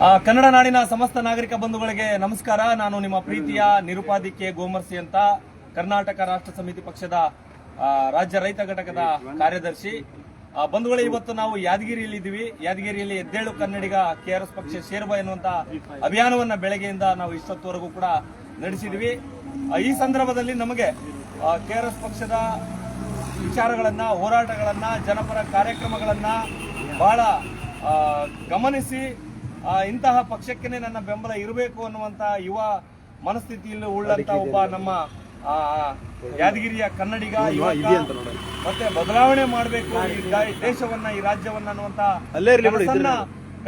ಕನ್ನಡ ನಾಡಿನ ಸಮಸ್ತ ನಾಗರಿಕ ಬಂಧುಗಳಿಗೆ ನಮಸ್ಕಾರ. ನಾನು ನಿಮ್ಮ ಪ್ರೀತಿಯ ನಿರುಪಾದಿ ಕೆ ಗೋಮರ್ಸಿ ಅಂತ, ಕರ್ನಾಟಕ ರಾಷ್ಟ್ರ ಸಮಿತಿ ಪಕ್ಷದ ರಾಜ್ಯ ರೈತ ಘಟಕದ ಕಾರ್ಯದರ್ಶಿ. ಬಂಧುಗಳೇ, ಇವತ್ತು ನಾವು ಯಾದಗಿರಿಯಲ್ಲಿ ಇದ್ದೀವಿ. ಯಾದಗಿರಿಯಲ್ಲಿ ಎದ್ದೇಳು ಕನ್ನಡಿಗ ಕೆಆರ್ಎಸ್ ಪಕ್ಷ ಸೇರ್ಬ ಎನ್ನುವಂತ ಅಭಿಯಾನವನ್ನ ಬೆಳಗ್ಗೆಯಿಂದ ನಾವು ಇಷ್ಟೊತ್ತವರೆಗೂ ಕೂಡ ನಡೆಸಿದ್ವಿ. ಈ ಸಂದರ್ಭದಲ್ಲಿ ನಮಗೆ ಕೆಆರ್ಎಸ್ ಪಕ್ಷದ ವಿಚಾರಗಳನ್ನ, ಹೋರಾಟಗಳನ್ನ, ಜನಪರ ಕಾರ್ಯಕ್ರಮಗಳನ್ನ ಬಹಳ ಗಮನಿಸಿ ಇಂತಹ ಪಕ್ಷಕ್ಕೆ ನನ್ನ ಬೆಂಬಲ ಇರಬೇಕು ಅನ್ನುವಂತ ಯುವ ಮನಸ್ಥಿತಿಯಲ್ಲಿ ಉಳ್ಳಂತ ಒಬ್ಬ ನಮ್ಮ ಯಾದಗಿರಿಯ ಕನ್ನಡಿಗ ಯುವಕ, ಮತ್ತೆ ಬದಲಾವಣೆ ಮಾಡಬೇಕು ಈ ದೇಶವನ್ನ, ಈ ರಾಜ್ಯವನ್ನ ಅನ್ನುವಂತ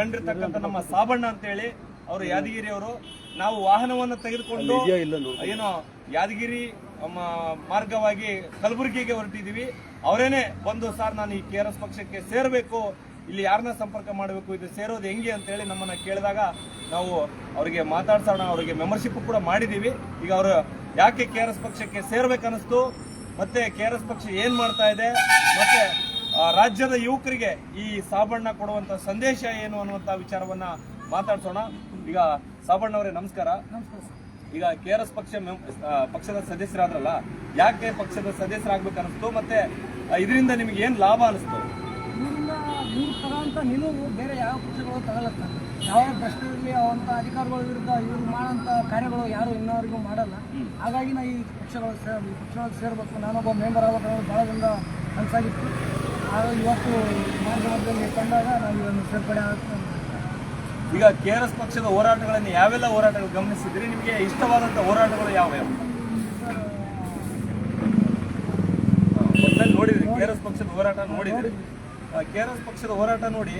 ಕಂಡಿರ್ತಕ್ಕಂಥ ನಮ್ಮ ಸಾಬಣ್ಣ ಅಂತ ಹೇಳಿ ಅವರು ಯಾದಗಿರಿಯವರು. ನಾವು ವಾಹನವನ್ನು ತೆಗೆದುಕೊಂಡು ಏನೋ ಯಾದಗಿರಿ ಮಾರ್ಗವಾಗಿ ಕಲಬುರಗಿಗೆ ಹೊರಟಿದೀವಿ. ಅವರೇನೆ ಬಂದು, ಸರ್ ನಾನು ಈ ಕೆಆರ್ಎಸ್ ಪಕ್ಷಕ್ಕೆ ಸೇರಬೇಕು, ಇಲ್ಲಿ ಯಾರನ್ನ ಸಂಪರ್ಕ ಮಾಡಬೇಕು, ಇದು ಸೇರೋದು ಹೆಂಗೆ ಅಂತ ಹೇಳಿ ನಮ್ಮನ್ನ ಕೇಳಿದಾಗ ನಾವು ಅವರಿಗೆ ಮಾತಾಡ್ಸೋಣ, ಅವರಿಗೆ ಮೆಂಬರ್ಶಿಪ್ ಕೂಡ ಮಾಡಿದೀವಿ. ಈಗ ಅವರು ಯಾಕೆ ಕೆಆರ್ಎಸ್ ಪಕ್ಷಕ್ಕೆ ಸೇರ್ಬೇಕನ್ನಿಸ್ತು, ಮತ್ತೆ ಕೆಆರ್ಎಸ್ ಪಕ್ಷ ಏನ್ ಮಾಡ್ತಾ ಇದೆ, ಮತ್ತೆ ರಾಜ್ಯದ ಯುವಕರಿಗೆ ಈ ಸಾಬಣ್ಣ ಕೊಡುವಂತ ಸಂದೇಶ ಏನು ಅನ್ನುವಂತ ವಿಚಾರವನ್ನ ಮಾತಾಡ್ಸೋಣ. ಈಗ ಸಾಬಣ್ಣ ಅವರೇ ನಮಸ್ಕಾರ. ಈಗ ಕೆಆರ್ಎಸ್ ಪಕ್ಷದ ಸದಸ್ಯರಾದ್ರಲ್ಲ, ಯಾಕೆ ಪಕ್ಷದ ಸದಸ್ಯರಾಗಬೇಕನ್ನಿಸ್ತು, ಮತ್ತೆ ಇದರಿಂದ ನಿಮ್ಗೆ ಏನ್ ಲಾಭ ಅನಿಸ್ತು? ಇವ್ರು ತಗೋಂಥ ನಿಲುವು ಬೇರೆ ಯಾವ ಪಕ್ಷಗಳು ತಗೊಳತ್ತ. ಯಾವ ಭ್ರಷ್ಟರಲ್ಲಿ ಅವಂಥ ಅಧಿಕಾರಿಗಳ ವಿರುದ್ಧ ಇವ್ರು ಮಾಡೋಂಥ ಕಾರ್ಯಗಳು ಯಾರು ಇನ್ನವರೆಗೂ ಮಾಡಲ್ಲ. ಹಾಗಾಗಿ ನಾವು ಈ ಪಕ್ಷಗಳಿಗೆ ಸೇರಬೇಕು, ನಾನೊಬ್ಬ ಮೆಂಬರ್ ಆಗಬೇಕು ಭಾಳ ದಿನ ಕನಸಾಗಿತ್ತು. ಹಾಗಾಗಿ ಇವತ್ತು ಮಾಧ್ಯಮದಲ್ಲಿ ಕಂಡಾಗ ನಾವು ಇದನ್ನು ಸೇರ್ಪಡೆ ಆಗುತ್ತೆ. ಈಗ ಕೆಆರ್ಎಸ್ ಪಕ್ಷದ ಹೋರಾಟಗಳನ್ನು ಯಾವೆಲ್ಲ ಹೋರಾಟಗಳು ಗಮನಿಸಿದ್ರಿ? ನಿಮಗೆ ಇಷ್ಟವಾದಂಥ ಹೋರಾಟಗಳು ಯಾವ್ಯಾವ ನೋಡಿದ್ರಿ? ಕೆಆರ್ಎಸ್ ಪಕ್ಷದ ಹೋರಾಟ ನೋಡಿದ್ರಿ? ಕೆಆರ್ಎಸ್ ಪಕ್ಷದ ಹೋರಾಟ ನೋಡಿ,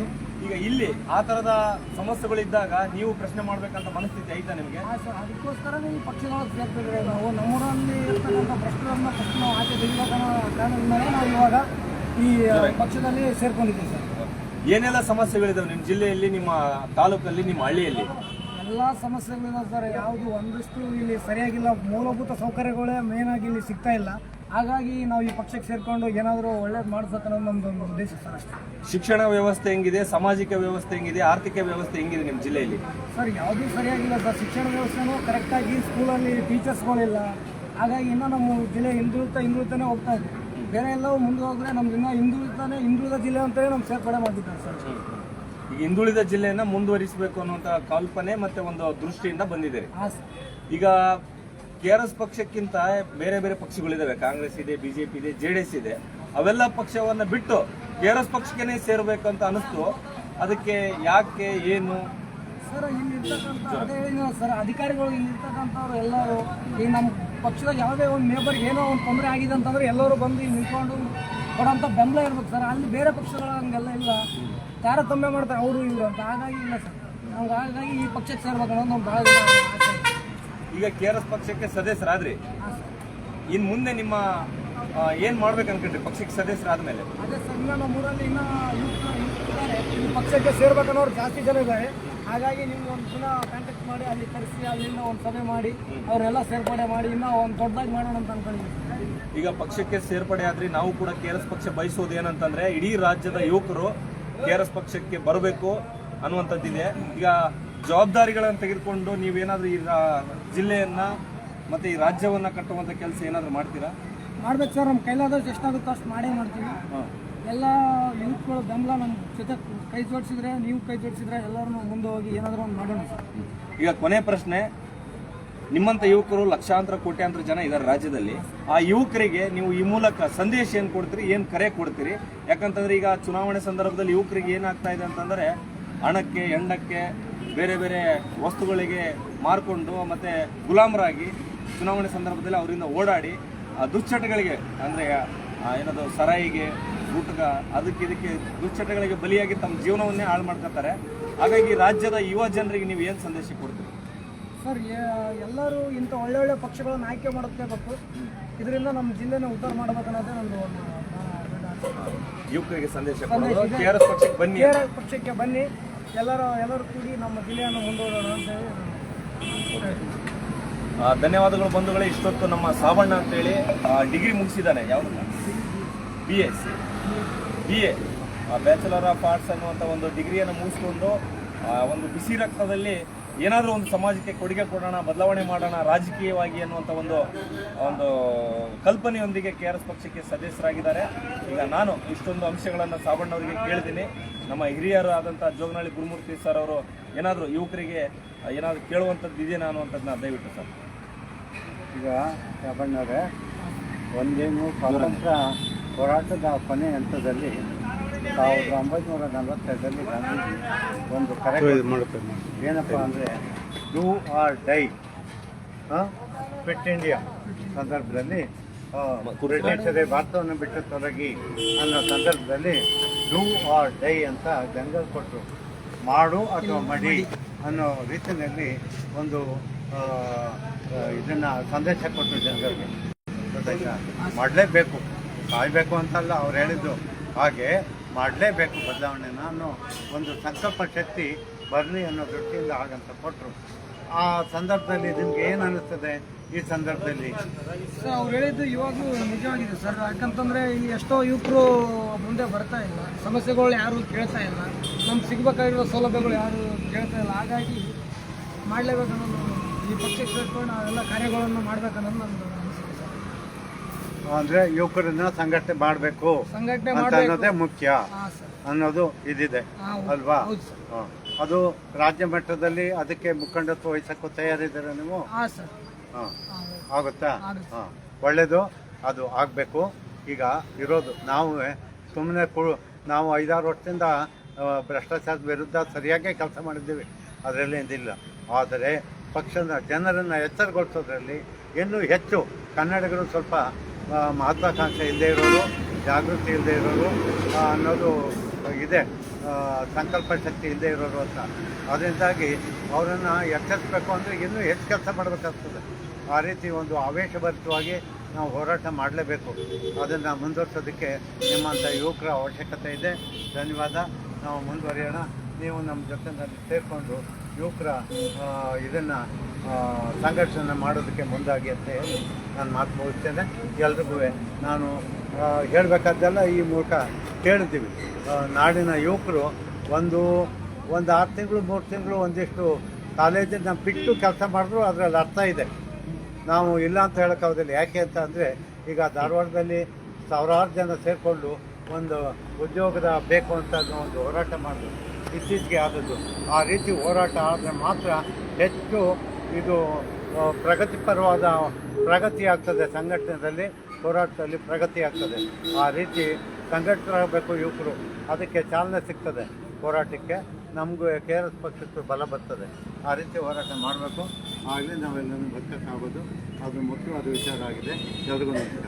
ಈಗ ಇಲ್ಲಿ ಆ ತರದ ಸಮಸ್ಯೆಗಳಿದ್ದಾಗ ನೀವು ಪ್ರಶ್ನೆ ಮಾಡ್ಬೇಕಂತ ಮನಸ್ಥಿತಿ ಐತಾ ನಿಮಗೆ? ಅದಕ್ಕೋಸ್ಕರ ಈ ಪಕ್ಷದೊಳಗೆ ಸೇರ್ತಿದ್ರೆ ನಾವು ನಮ್ಮೂರಲ್ಲಿ ಇರ್ತಕ್ಕಂಥ ಭ್ರಷ್ಟರನ್ನ ಫಸ್ಟ್ ನಾವು ಆಚೆ ತೆಗಿಬೇಕನ್ನೋ ಕಾರಣದಿಂದಲೇ ನಾವು ಇವಾಗ ಈ ಪಕ್ಷದಲ್ಲಿ ಸೇರ್ಕೊಂಡಿದ್ದೀವಿ ಸರ್. ಏನೆಲ್ಲ ಸಮಸ್ಯೆಗಳಿದಾವೆ ನಿಮ್ಮ ಜಿಲ್ಲೆಯಲ್ಲಿ, ನಿಮ್ಮ ತಾಲೂಕಲ್ಲಿ, ನಿಮ್ಮ ಹಳ್ಳಿಯಲ್ಲಿ? ಎಲ್ಲ ಸಮಸ್ಯೆಗಳಿದಾವೆ ಸರ್. ಯಾವುದು ಒಂದಷ್ಟು ಇಲ್ಲಿ ಸರಿಯಾಗಿಲ್ಲ, ಮೂಲಭೂತ ಸೌಕರ್ಯಗಳೇ ಮೇನ್ ಆಗಿ ಇಲ್ಲಿ ಸಿಗ್ತಾ ಇಲ್ಲ. ಹಾಗಾಗಿ ನಾವು ಈ ಪಕ್ಷಕ್ಕೆ ಸೇರ್ಕೊಂಡು ಏನಾದರೂ ಒಳ್ಳೇದು ಮಾಡಿಸೋದು ನಮ್ದೊಂದು ಉದ್ದೇಶ ಸರ್ ಅಷ್ಟೇ. ಶಿಕ್ಷಣ ವ್ಯವಸ್ಥೆ ಹೆಂಗಿದೆ, ಸಾಮಾಜಿಕ ವ್ಯವಸ್ಥೆ ಹೆಂಗಿದೆ, ಆರ್ಥಿಕ ವ್ಯವಸ್ಥೆ ಹೆಂಗಿದೆ ನಿಮ್ಮ ಜಿಲ್ಲೆಯಲ್ಲಿ? ಸರ್ ಯಾವುದೂ ಸರಿಯಾಗಿಲ್ಲ ಸರ್. ಶಿಕ್ಷಣ ವ್ಯವಸ್ಥೆನೂ ಕರೆಕ್ಟಾಗಿ ಸ್ಕೂಲಲ್ಲಿ ಟೀಚರ್ಸ್ಗಳಿಲ್ಲ. ಹಾಗಾಗಿ ಇನ್ನೂ ನಮ್ಮ ಜಿಲ್ಲೆ ಹಿಂದುಳಿತಾನೆ ಹೋಗ್ತಾ ಇದೆ. ಬೇರೆ ಎಲ್ಲವೂ ಮುಂದೆ ಹೋದ್ರೆ ನಮ್ದು ಇನ್ನೂ ಹಿಂದುಳಿದ ಜಿಲ್ಲೆ ಅಂತೇಳಿ ನಮ್ಮ ಸೇರ್ಪಡೆ ಮಾಡಿದ್ದಾರೆ ಸರ್. ಈಗ ಹಿಂದುಳಿದ ಜಿಲ್ಲೆಯನ್ನ ಮುಂದುವರಿಸಬೇಕು ಅನ್ನುವಂಥ ಕಲ್ಪನೆ ಮತ್ತೆ ಒಂದು ದೃಷ್ಟಿಯಿಂದ ಬಂದಿದೆ. ಈಗ ಕೆಆರ್ಎಸ್ ಪಕ್ಷಕ್ಕಿಂತ ಬೇರೆ ಬೇರೆ ಪಕ್ಷಗಳಿದಾವೆ. ಕಾಂಗ್ರೆಸ್ ಇದೆ, ಬಿಜೆಪಿ ಇದೆ, ಜೆಡಿಎಸ್ ಇದೆ. ಅವೆಲ್ಲ ಪಕ್ಷವನ್ನ ಬಿಟ್ಟು ಕೆಆರ್ಎಸ್ ಪಕ್ಷಕ್ಕೆ ಸೇರ್ಬೇಕು ಅಂತ ಅನಿಸ್ತು. ಅದಕ್ಕೆ ಯಾಕೆ, ಏನು ಸರ್? ಇಲ್ಲಿರ್ತಕ್ಕಂಥ ಅದೇ ಹೇಳಿದ ಸರ್, ಅಧಿಕಾರಿಗಳು ಇಲ್ಲಿರ್ತಕ್ಕಂಥವ್ರು ಎಲ್ಲರೂ ಈಗ ನಮ್ಮ ಪಕ್ಷದ ಯಾವುದೇ ಒಂದು ನೇಬರ್ಗೆ ಏನೋ ಒಂದು ತೊಂದರೆ ಆಗಿದೆ ಅಂತಂದ್ರೆ ಎಲ್ಲರೂ ಬಂದು ಇಲ್ಲಿ ನಿಂತ್ಕೊಂಡು ಕೊಡೋಂಥ ಬೆಂಬಲ ಇರ್ಬೇಕು ಸರ್. ಅಲ್ಲಿ ಬೇರೆ ಪಕ್ಷಗಳ ಹಂಗೆಲ್ಲ ಇಲ್ಲ, ತಾರತಮ್ಯ ಮಾಡ್ತಾರೆ ಅವರು ಇವರು ಅಂತ. ಹಾಗಾಗಿ ಇಲ್ಲ ಸರ್, ನಾವು ಹಾಗಾಗಿ ಈ ಪಕ್ಷಕ್ಕೆ ಸೇರ್ಬೇಕು ಅನ್ನೋದು ನಾವು ಭಾಳ ಆಸೆ. ಈಗ ಕೆಆರ್ಎಸ್ ಪಕ್ಷಕ್ಕೆ ಸದಸ್ಯರಾದ್ರಿ, ಇನ್ನು ಮುಂದೆ ನಿಮ್ಮ ಏನ್ ಮಾಡ್ಬೇಕು ಅನ್ಕೊಂಡ್ರಿ ಪಕ್ಷಕ್ಕೆ ಸದಸ್ಯರಾದ್ಮೇಲೆ? ಅದೇ ಸರ್, ಇನ್ನು ನಮ್ಮೂರಲ್ಲಿ ಇನ್ನೂ ಇದ್ದಾರೆ, ಈ ಪಕ್ಷಕ್ಕೆ ಸೇರ್ಬೇಕನ್ನೋರು ಜಾಸ್ತಿ ಜನ ಇದ್ದಾರೆ. ಹಾಗಾಗಿ ನಿಮ್ಗೆ ಒಂದು ದಿನ ಕಾಂಟ್ಯಾಕ್ಟ್ ಮಾಡಿ ಅಲ್ಲಿ ಕರೆಸಿ ಅಲ್ಲಿಂದ ಒಂದು ಸಭೆ ಮಾಡಿ ಅವರೆಲ್ಲ ಸೇರ್ಪಡೆ ಮಾಡಿ ಇನ್ನೂ ಒಂದು ದೊಡ್ಡದಾಗಿ ಮಾಡೋಣ ಅಂತ ಅನ್ಕೊಂಡಿದ್ದೀವಿ. ಈಗ ಪಕ್ಷಕ್ಕೆ ಸೇರ್ಪಡೆ ಆದ್ರಿ, ನಾವು ಕೂಡ ಕೆಆರ್ಎಸ್ ಪಕ್ಷ ಬಯಸೋದು ಏನಂತಂದ್ರೆ ಇಡೀ ರಾಜ್ಯದ ಯುವಕರು ಕೆಆರ್ಎಸ್ ಪಕ್ಷಕ್ಕೆ ಬರಬೇಕು ಅನ್ನುವಂಥದ್ದಿದೆ. ಈಗ ಜವಾಬ್ದಾರಿಗಳನ್ನು ತೆಗೆದುಕೊಂಡು ನೀವೇನಾದ್ರೂ ಈ ಜಿಲ್ಲೆಯನ್ನ ಮತ್ತೆ ಈ ರಾಜ್ಯವನ್ನ ಕಟ್ಟುವಂತ ಕೆಲಸ ಏನಾದ್ರು ಮಾಡ್ತೀರಾ? ಮಾಡ್ಬೇಕು ಸರ್, ನಮ್ಮ ಕೈಲಾದಷ್ಟು ಎಷ್ಟಾಗುತ್ತೋ ಅಷ್ಟು ಮಾಡೇ ಮಾಡ್ತೀವಿ. ಎಲ್ಲ ಯೂತ್ಗಳು ಬೆಂಬಲ ನಮ್ಮ ಜೊತೆ ಕೈ ಜೋಡಿಸಿದ್ರೆ, ನೀವು ಕೈ ಜೋಡಿಸಿದ್ರೆ ಎಲ್ಲರೂ ಮುಂದೆ ಹೋಗಿ ಏನಾದರೂ ಒಂದು ಮಾಡೋಣ ಸರ್. ಈಗ ಕೊನೆ ಪ್ರಶ್ನೆ, ನಿಮ್ಮಂತ ಯುವಕರು ಲಕ್ಷಾಂತರ ಕೋಟ್ಯಾಂತರ ಜನ ಇದ್ದಾರೆ ರಾಜ್ಯದಲ್ಲಿ. ಆ ಯುವಕರಿಗೆ ನೀವು ಈ ಮೂಲಕ ಸಂದೇಶ ಏನು ಕೊಡ್ತೀರಿ, ಏನು ಕರೆ ಕೊಡ್ತೀರಿ? ಯಾಕಂತಂದ್ರೆ ಈಗ ಚುನಾವಣೆ ಸಂದರ್ಭದಲ್ಲಿ ಯುವಕರಿಗೆ ಏನಾಗ್ತಾ ಇದೆ ಅಂತಂದ್ರೆ ಹಣಕ್ಕೆ, ಹೆಂಡಕ್ಕೆ, ಬೇರೆ ಬೇರೆ ವಸ್ತುಗಳಿಗೆ ಮಾರ್ಕೊಂಡು ಮತ್ತೆ ಗುಲಾಮರಾಗಿ ಚುನಾವಣೆ ಸಂದರ್ಭದಲ್ಲಿ ಅವರಿಂದ ಓಡಾಡಿ ದುಶ್ಚಟಗಳಿಗೆ, ಅಂದರೆ ಏನದು ಸರಾಯಿಗೆ, ಊಟಕ, ಇದಕ್ಕೆ ದುಶ್ಚಟಗಳಿಗೆ ಬಲಿಯಾಗಿ ತಮ್ಮ ಜೀವನವನ್ನೇ ಹಾಳು ಮಾಡ್ಕೊತಾರೆ. ಹಾಗಾಗಿ ರಾಜ್ಯದ ಯುವ ಜನರಿಗೆ ನೀವು ಏನು ಸಂದೇಶ ಕೊಡ್ತೀರಿ ಸರ್? ಎಲ್ಲರೂ ಇಂಥ ಒಳ್ಳೊಳ್ಳೆ ಪಕ್ಷಗಳನ್ನು ಆಯ್ಕೆ ಮಾಡಬೇಕು. ಇದರಿಂದ ನಮ್ಮ ಜಿಲ್ಲೆನ ಉದ್ಧಾರ ಮಾಡಬೇಕನ್ನೋದೇ ನಂದು ಒಂದು ಯುವಕರಿಗೆ ಸಂದೇಶ. ಕೆಆರ್ಎಸ್ ಪಕ್ಷಕ್ಕೆ ಬನ್ನಿ, ಕೆಆರ್ಎಸ್ ಪಕ್ಷಕ್ಕೆ ಬನ್ನಿ, ಎಲ್ಲರೂ ಕೂಡಿ ನಮ್ಮ ಜಿಲ್ಲೆಯನ್ನು ಮುಂದೂಡೋಣ ಅಂತೇಳಿ. ಧನ್ಯವಾದಗಳು ಬಂಧುಗಳೇ. ಇಷ್ಟೊತ್ತು ನಮ್ಮ ಸಾಬಣ್ಣ ಅಂತೇಳಿ ಡಿಗ್ರಿ ಮುಗಿಸಿದ್ದಾನೆ, ಯಾವುದನ್ನ BA ಬ್ಯಾಚುಲರ್ ಆಫ್ ಆರ್ಟ್ಸ್ ಅನ್ನುವಂಥ ಒಂದು ಡಿಗ್ರಿಯನ್ನು ಮುಗಿಸ್ಕೊಂಡು ಒಂದು ಬಿಸಿ ರಕ್ತದಲ್ಲಿ ಏನಾದರೂ ಒಂದು ಸಮಾಜಕ್ಕೆ ಕೊಡುಗೆ ಕೊಡೋಣ, ಬದಲಾವಣೆ ಮಾಡೋಣ ರಾಜಕೀಯವಾಗಿ ಅನ್ನುವಂಥ ಒಂದು ಕಲ್ಪನೆಯೊಂದಿಗೆ KRS ಪಕ್ಷಕ್ಕೆ ಸದಸ್ಯರಾಗಿದ್ದಾರೆ. ಈಗ ನಾನು ಇಷ್ಟೊಂದು ಅಂಶಗಳನ್ನು ಸಾಬಣ್ಣವರಿಗೆ ಕೇಳಿದ್ದೀನಿ. ನಮ್ಮ ಹಿರಿಯರಾದಂಥ ಜೋಗನಹಳ್ಳಿ ಗುರುಮೂರ್ತಿ ಸರ್ ಅವರು ಏನಾದರೂ ಯುವಕರಿಗೆ ಏನಾದರೂ ಕೇಳುವಂಥದ್ದು ಇದೆಯಾ ಅನ್ನುವಂಥದ್ದನ್ನ ದಯವಿಟ್ಟು ಸರ್. ಈಗ ಸಾಬಣ್ಣವರೇ, ಒಂದೇನು ಸ್ವಾತಂತ್ರ್ಯ ಹೋರಾಟದ ಕೊನೆ ಹಂತದಲ್ಲಿ 1942ರಲ್ಲಿ ಗಾಂಧೀಜಿ ಒಂದು ಕರೆ ಏನಪ್ಪ ಅಂದರೆ do or die quit India ಸಂದರ್ಭದಲ್ಲಿ ಬ್ರಿಟಿಷರೇ ಭಾರತವನ್ನು ಬಿಟ್ಟು ತೊಲಗಿ ಅನ್ನೋ ಸಂದರ್ಭದಲ್ಲಿ ಡೂ ಆರ್ ಡೈ ಅಂತ ಜಂಗಲ್ ಕೊಟ್ಟರು. ಮಾಡು ಅಥವಾ ಮಡಿ ಅನ್ನೋ ರೀತಿಯಲ್ಲಿ ಒಂದು ಇದನ್ನು ಸಂದೇಶ ಕೊಟ್ಟರು ಜನಗಳಿಗೆ. ಗೊತ್ತಾಯ್ತಾ? ಮಾಡಲೇಬೇಕು, ಕಾಯಬೇಕು ಅಂತಲ್ಲ ಅವ್ರು ಹೇಳಿದ್ದು, ಹಾಗೆ ಮಾಡಲೇಬೇಕು ಬದಲಾವಣೆನ ಅನ್ನೋ ಒಂದು ಸಂಕಲ್ಪ ಶಕ್ತಿ ಬರಲಿ ಅನ್ನೋ ದೃಷ್ಟಿಯಿಂದ ಹಾಗಂತ ಕೊಟ್ಟರು. ಆ ಸಂದರ್ಭದಲ್ಲಿ ನಿಮ್ಗೆ ಏನು ಅನ್ನಿಸ್ತದೆ ಈ ಸಂದರ್ಭದಲ್ಲಿ? ಸರ್ ಅವ್ರು ಹೇಳಿದ್ದು ಇವಾಗಲೂ ನಿಜವಾಗಿದೆ ಸರ್. ಯಾಕಂತಂದರೆ ಈ ಎಷ್ಟೋ ಯುವಕರು ಮುಂದೆ ಬರ್ತಾ ಇಲ್ಲ, ಸಮಸ್ಯೆಗಳು ಯಾರು ಕೇಳ್ತಾ ಇಲ್ಲ, ನಮ್ಗೆ ಸಿಗಬೇಕಾಗಿರೋ ಸೌಲಭ್ಯಗಳು ಯಾರು ಕೇಳ್ತಾ ಇಲ್ಲ. ಹಾಗಾಗಿ ಮಾಡಲೇಬೇಕನ್ನೋದು ಈ ಪಕ್ಷಕ್ಕೆ ಸೇರ್ಕೊಂಡು ನಾವೆಲ್ಲ ಕಾರ್ಯಗಳನ್ನು ಮಾಡಬೇಕನ್ನೋದು ನಮ್ಮದು ಅನಿಸಿಕೆ ಸರ್. ಅಂದರೆ ಯುವಕರನ್ನ ಸಂಘಟನೆ ಮಾಡಬೇಕು ಸಂಘಟನೆ ಅಂತ ಮಾಡಬೇಕು ಅನ್ನೋದೇ ಮುಖ್ಯ ಹಾಂ ಸರ್. ಅನ್ನೋದು ಇದಿದೆ ಅಲ್ವಾ? ಹೌದು ಸರ್. ಅದು ರಾಜ್ಯ ಮಟ್ಟದಲ್ಲಿ ಅದಕ್ಕೆ ಮುಖಂಡತ್ವ ವಹಿಸಕ್ಕೂ ತಯಾರಿದ್ದೀರಾ ನೀವು? ಹಾಂ ಸರ್. ಹಾಂ, ಆಗುತ್ತಾ? ಆಗುತ್ತೆ. ಹಾಂ, ಒಳ್ಳೆಯದು, ಅದು ಆಗಬೇಕು. ಈಗ ಇರೋದು ನಾವು ಸುಮ್ಮನೆ ನಾವು 5-6 ವರ್ಷದಿಂದ ಭ್ರಷ್ಟಾಚಾರದ ವಿರುದ್ಧ ಸರಿಯಾಗಿ ಕೆಲಸ ಮಾಡಿದ್ದೀವಿ, ಅದರಲ್ಲಿ ಏನಿಲ್ಲ. ಆದರೆ ಪಕ್ಷದ ಜನರನ್ನು ಎಚ್ಚರಗೊಳಿಸೋದ್ರಲ್ಲಿ ಇನ್ನೂ ಹೆಚ್ಚು ಕನ್ನಡಿಗರು ಸ್ವಲ್ಪ ಮಹತ್ವಾಕಾಂಕ್ಷೆ ಇಲ್ಲದೆ ಇರೋರು, ಜಾಗೃತಿ ಇಲ್ಲದೆ ಇರೋರು ಅನ್ನೋದು ಇದೆ, ಸಂಕಲ್ಪ ಶಕ್ತಿ ಇಲ್ಲದೆ ಇರೋರು ಅಂತ. ಅದರಿಂದಾಗಿ ಅವರನ್ನು ಎಚ್ಚರಿಸಬೇಕು ಅಂದರೆ ಇನ್ನೂ ಹೆಚ್ಚು ಕೆಲಸ ಮಾಡಬೇಕಾಗ್ತದೆ. ಆ ರೀತಿ ಒಂದು ಆವೇಶಭರಿತವಾಗಿ ನಾವು ಹೋರಾಟ ಮಾಡಲೇಬೇಕು. ಅದನ್ನು ಮುಂದುವರ್ಸೋದಕ್ಕೆ ನಿಮ್ಮಂಥ ಯುವಕರ ಅವಶ್ಯಕತೆ ಇದೆ. ಧನ್ಯವಾದ. ನಾವು ಮುಂದುವರಿಯೋಣ. ನೀವು ನಮ್ಮ ಜೊತೆಯಲ್ಲಿ ಸೇರಿಕೊಂಡು ಯುವಕರ ಇದನ್ನು ಸಂಘರ್ಷನ ಮಾಡೋದಕ್ಕೆ ಮುಂದಾಗಿ ಅಂತ ಹೇಳಿ ನಾನು ಮಾತು ಮುಗಿಸ್ತೇನೆ. ಎಲ್ರಿಗೂ ನಾನು ಹೇಳಬೇಕಾದ್ದೆಲ್ಲ ಈ ಮೂಲಕ ಕೇಳಿದ್ದೀವಿ. ನಾಡಿನ ಯುವಕರು ಒಂದು 6 ತಿಂಗಳು 3 ತಿಂಗಳು ಒಂದಿಷ್ಟು ಕಾಲೇಜನ್ನು ಬಿಟ್ಟು ಕೆಲಸ ಮಾಡಿದ್ರು ಅದರಲ್ಲಿ ಅರ್ಥ ಇದೆ. ನಾವು ಇಲ್ಲ ಅಂತ ಹೇಳೋಕ್ಕಾಗೋದಿಲ್ಲ. ಯಾಕೆ ಅಂತ ಅಂದರೆ ಈಗ ಧಾರವಾಡದಲ್ಲಿ ಸಾವಿರಾರು ಜನ ಸೇರಿಕೊಂಡು ಒಂದು ಉದ್ಯೋಗದ ಬೇಕು ಅಂತ ಒಂದು ಹೋರಾಟ ಮಾಡಿದ್ರು, ಇತ್ತೀಚೆಗೆ ಆದದ್ದು. ಆ ರೀತಿ ಹೋರಾಟ ಆದರೆ ಮಾತ್ರ ಹೆಚ್ಚು ಇದು ಪ್ರಗತಿಪರವಾದ ಪ್ರಗತಿ ಆಗ್ತದೆ, ಸಂಘಟನೆಯಲ್ಲಿ ಹೋರಾಟದಲ್ಲಿ ಪ್ರಗತಿ ಆಗ್ತದೆ. ಆ ರೀತಿ ಸಂಘಟಿತರಾಗಬೇಕು ಯುವಕರು, ಅದಕ್ಕೆ ಚಾಲನೆ ಸಿಗ್ತದೆ ಹೋರಾಟಕ್ಕೆ. ನಮಗೂ KRS ಪಕ್ಷಕ್ಕೆ ಬಲ ಬರ್ತದೆ. ಆ ರೀತಿ ಹೋರಾಟ ಮಾಡಬೇಕು, ಆಗಲೇ ನಾವೆಲ್ಲರೂ ಬದುಕೋಕ್ಕಾಗೋದು. ಅದು ಮುಖ್ಯವಾದ ವಿಚಾರ ಆಗಿದೆ. ಎಲ್ರಿಗೂ ನಮಸ್ಕಾರ.